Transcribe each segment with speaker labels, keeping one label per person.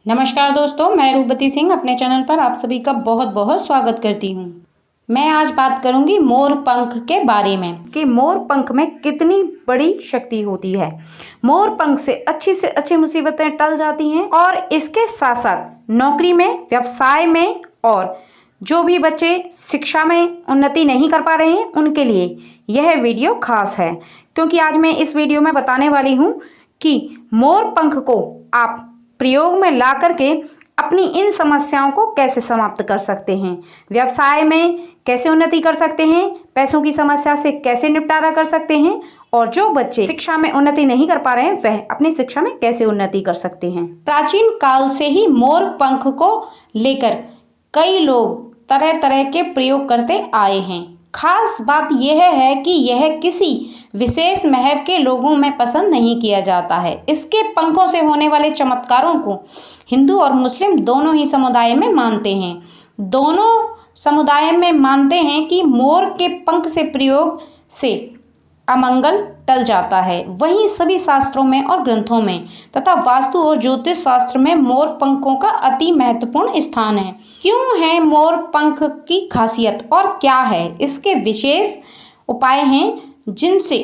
Speaker 1: नमस्कार दोस्तों, मैं रूपवती सिंह अपने चैनल पर आप सभी का बहुत बहुत स्वागत करती हूँ। मैं आज बात करूँगी मोर पंख के बारे में कि मोर पंख में कितनी बड़ी शक्ति होती है। मोर पंख से अच्छी मुसीबतें टल जाती हैं और इसके साथ साथ नौकरी में, व्यवसाय में और जो भी बच्चे शिक्षा में उन्नति नहीं कर पा रहे हैं उनके लिए यह वीडियो खास है, क्योंकि आज मैं इस वीडियो में बताने वाली हूँ कि मोर पंख को आप प्रयोग में ला करके अपनी इन समस्याओं को कैसे समाप्त कर सकते हैं, व्यवसाय में कैसे उन्नति कर सकते हैं, पैसों की समस्या से कैसे निपटारा कर सकते हैं और जो बच्चे शिक्षा में उन्नति नहीं कर पा रहे हैं वह अपनी शिक्षा में कैसे उन्नति कर सकते हैं। प्राचीन काल से ही मोर पंख को लेकर कई लोग तरह तरह के प्रयोग करते आए हैं। खास बात यह है कि यह किसी विशेष मजहब के लोगों में पसंद नहीं किया जाता है। इसके पंखों से होने वाले चमत्कारों को हिंदू और मुस्लिम दोनों ही समुदाय में मानते हैं। दोनों समुदाय में मानते हैं कि मोर के पंख से प्रयोग से अमंगल टल जाता है। वहीं सभी शास्त्रों में और ग्रंथों में तथा वास्तु और ज्योतिष शास्त्र में मोर पंखों का अति महत्वपूर्ण स्थान है। क्यों है मोर पंख की खासियत और क्या है इसके विशेष उपाय हैं जिनसे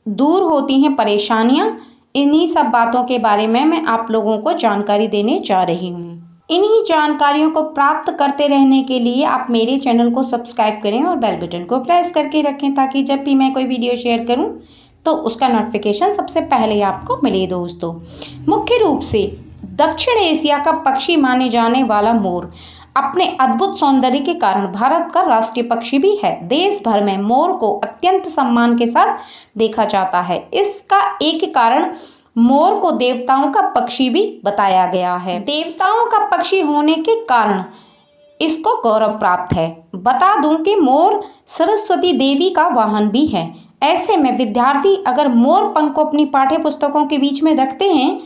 Speaker 1: दूर होती हैं परेशानियां, इन्हीं सब बातों के बारे में मैं आप लोगों को जानकारी देने जा रही हूँ। इन्हीं जानकारियों को प्राप्त करते रहने के लिए आप मेरे चैनल को सब्सक्राइब करें और बेल बटन को प्रेस करके रखें ताकि जब भी मैं कोई वीडियो शेयर करूं तो उसका नोटिफिकेशन सबसे पहले आपको मिले। दोस्तों, मुख्य रूप से दक्षिण एशिया का पक्षी माने जाने वाला मोर अपने अद्भुत सौंदर्य के कारण भारत का राष्ट्रीय पक्षी भी है। देश भर में मोर को अत्यंत सम्मान के साथ देखा जाता है। इसका एक कारण मोर को देवताओं का पक्षी भी बताया गया है। देवताओं का पक्षी होने के कारण इसको गौरव प्राप्त है। बता दूं कि मोर सरस्वती देवी का वाहन भी है। ऐसे में विद्यार्थी अगर मोर पंख को अपनी पाठ्य पुस्तकों के बीच में रखते हैं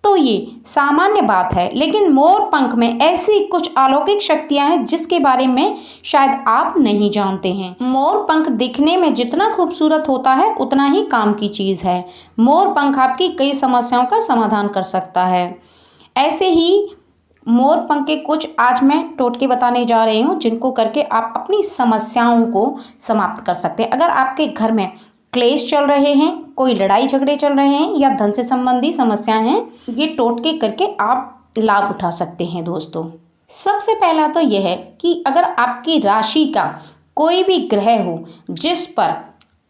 Speaker 1: तो ये सामान्य बात है, लेकिन मोर पंख में ऐसी कुछ अलौकिक शक्तियां हैं जिसके बारे में शायद आप नहीं जानते हैं। मोर पंख दिखने में जितना खूबसूरत होता है उतना ही काम की चीज है। मोर पंख आपकी कई समस्याओं का समाधान कर सकता है। ऐसे ही मोर पंख के कुछ आज मैं टोटके बताने जा रही हूँ जिनको करके आप अपनी समस्याओं को समाप्त कर सकते हैं। अगर आपके घर में क्लेश चल रहे हैं, कोई लड़ाई झगड़े चल रहे हैं या धन से संबंधी समस्याएं हैं, ये टोटके करके आप लाभ उठा सकते हैं। दोस्तों, सबसे पहला तो यह है कि अगर आपकी राशि का कोई भी ग्रह हो जिस पर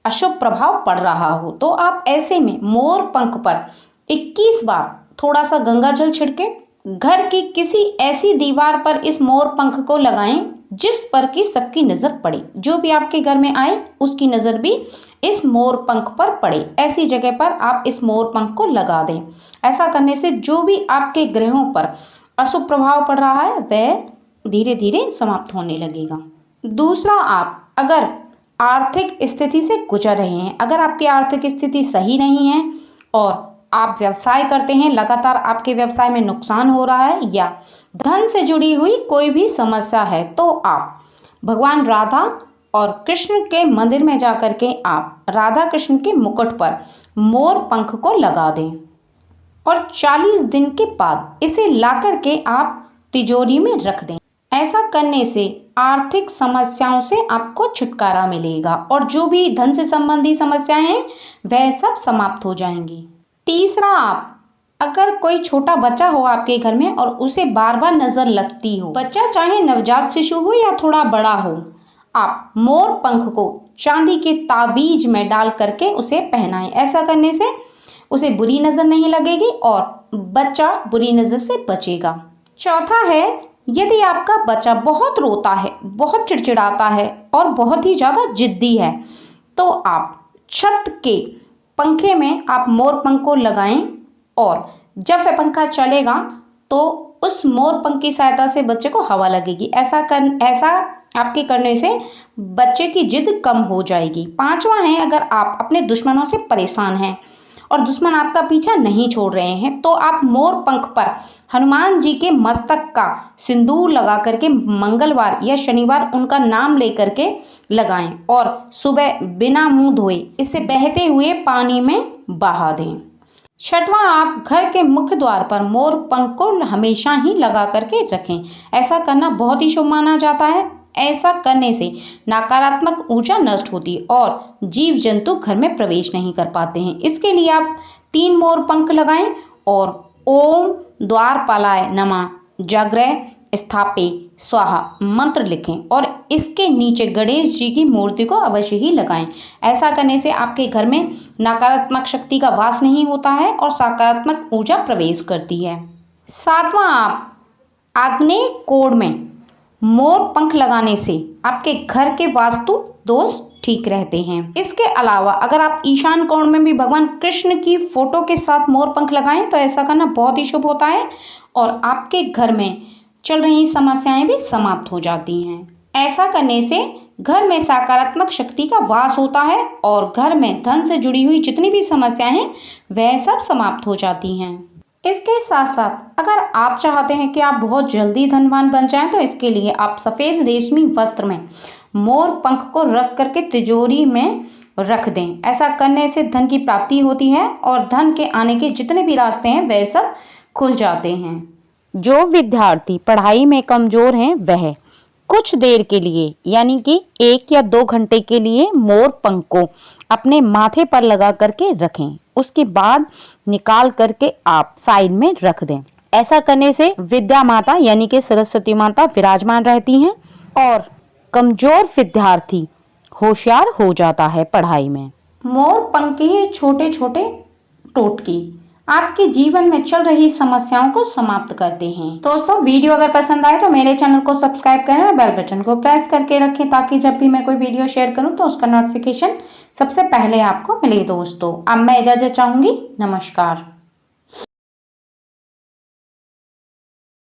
Speaker 1: अशुभ प्रभाव पड़ रहा हो तो आप ऐसे में मोर पंख पर 21 बार थोड़ा सा गंगा जल छिड़के घर की किसी ऐसी दीवार पर इस मोर पंख को लगाएं जिस पर कि सबकी नजर पड़े। जो भी आपके घर में आए उसकी नजर भी इस मोर पंख पर पड़े। ऐसी जगह पर आप इस मोर पंख को लगा दें। ऐसा करने से जो भी आपके ग्रहों पर अशुभ प्रभाव पड़ रहा है वह धीरे धीरे समाप्त होने लगेगा। दूसरा, आप अगर आर्थिक स्थिति से गुजर रहे हैं, अगर आपकी आर्थिक स्थिति सही नहीं है और आप व्यवसाय करते हैं, लगातार आपके व्यवसाय में नुकसान हो रहा है या धन से जुड़ी हुई कोई भी समस्या है, तो आप भगवान राधा और कृष्ण के मंदिर में जाकर के आप राधा कृष्ण के मुकुट पर मोर पंख को लगा दें और 40 दिन के बाद इसे लाकर के आप तिजोरी में रख दें। ऐसा करने से आर्थिक समस्याओं से आपको छुटकारा मिलेगा और जो भी धन से संबंधी समस्याएं हैं वह सब समाप्त हो जाएंगी। तीसरा, आप अगर कोई छोटा बच्चा हो आपके घर में और उसे बार बार नजर लगती हो, बच्चा चाहे नवजात शिशु हो या थोड़ा बड़ा हो, आप मोर पंख को चांदी के ताबीज में डाल करके उसे पहनाएं। ऐसा करने से उसे बुरी नजर नहीं लगेगी और बच्चा बुरी नजर से बचेगा। चौथा है, यदि आपका बच्चा बहुत रोता है, बहुत चिड़चिड़ाता है और बहुत ही ज्यादा जिद्दी है तो आप छत के पंखे में आप मोर पंख को लगाएं और जब वह पंखा चलेगा तो उस मोर पंख की सहायता से बच्चे को हवा लगेगी। ऐसा आपके करने से बच्चे की जिद कम हो जाएगी। पांचवा है, अगर आप अपने दुश्मनों से परेशान हैं और दुश्मन आपका पीछा नहीं छोड़ रहे हैं तो आप मोर पंख पर हनुमान जी के मस्तक का सिंदूर लगा करके मंगलवार या शनिवार उनका नाम लेकर के लगाएं और सुबह बिना मुंह धोए इसे बहते हुए पानी में बहा दें। छठवां, आप घर के मुख्य द्वार पर मोर पंख को हमेशा ही लगा करके रखें। ऐसा करना बहुत ही शुभ माना जाता है। ऐसा करने से नकारात्मक ऊर्जा नष्ट होती और जीव जंतु घर में प्रवेश नहीं कर पाते हैं। इसके लिए आप 3 मोर पंख लगाएं और ओम द्वारपालाय नमः जागृय स्थापे स्वाहा मंत्र लिखें और इसके नीचे गणेश जी की मूर्ति को अवश्य ही लगाएं। ऐसा करने से आपके घर में नकारात्मक शक्ति का वास नहीं होता है और सकारात्मक ऊर्जा प्रवेश करती है। 7वां, आप आग्नेय कोण में मोर पंख लगाने से आपके घर के वास्तु दोष ठीक रहते हैं। इसके अलावा अगर आप ईशान कोण में भी भगवान कृष्ण की फोटो के साथ मोर पंख लगाएं तो ऐसा करना बहुत ही शुभ होता है और आपके घर में चल रही समस्याएं भी समाप्त हो जाती हैं। ऐसा करने से घर में सकारात्मक शक्ति का वास होता है और घर में धन से जुड़ी हुई जितनी भी समस्याएं हैं वह सब समाप्त हो जाती हैं। इसके साथ साथ अगर आप चाहते हैं कि आप बहुत जल्दी धनवान बन जाएं तो इसके लिए आप सफ़ेद रेशमी वस्त्र में मोर पंख को रख करके तिजोरी में रख दें। ऐसा करने से धन की प्राप्ति होती है और धन के आने के जितने भी रास्ते हैं वह सब खुल जाते हैं। जो विद्यार्थी पढ़ाई में कमजोर हैं वह कुछ देर के लिए यानी कि 1 या 2 घंटे के लिए मोर पंख को अपने माथे पर लगा करके रखें। उसके बाद निकाल करके आप साइड में रख दें। ऐसा करने से विद्या माता यानी कि सरस्वती माता विराजमान रहती हैं और कमजोर विद्यार्थी होशियार हो जाता है पढ़ाई में। मोर पंख के छोटे छोटे टोटके आपके जीवन में चल रही समस्याओं को समाप्त करते हैं। दोस्तों, वीडियो अगर पसंद आए तो मेरे चैनल को सब्सक्राइब करें और बेल बटन को प्रेस करके रखें ताकि जब भी मैं कोई वीडियो शेयर करूं तो उसका नोटिफिकेशन सबसे पहले आपको मिले। दोस्तों, अब मैं इजाजत चाहूंगी। नमस्कार।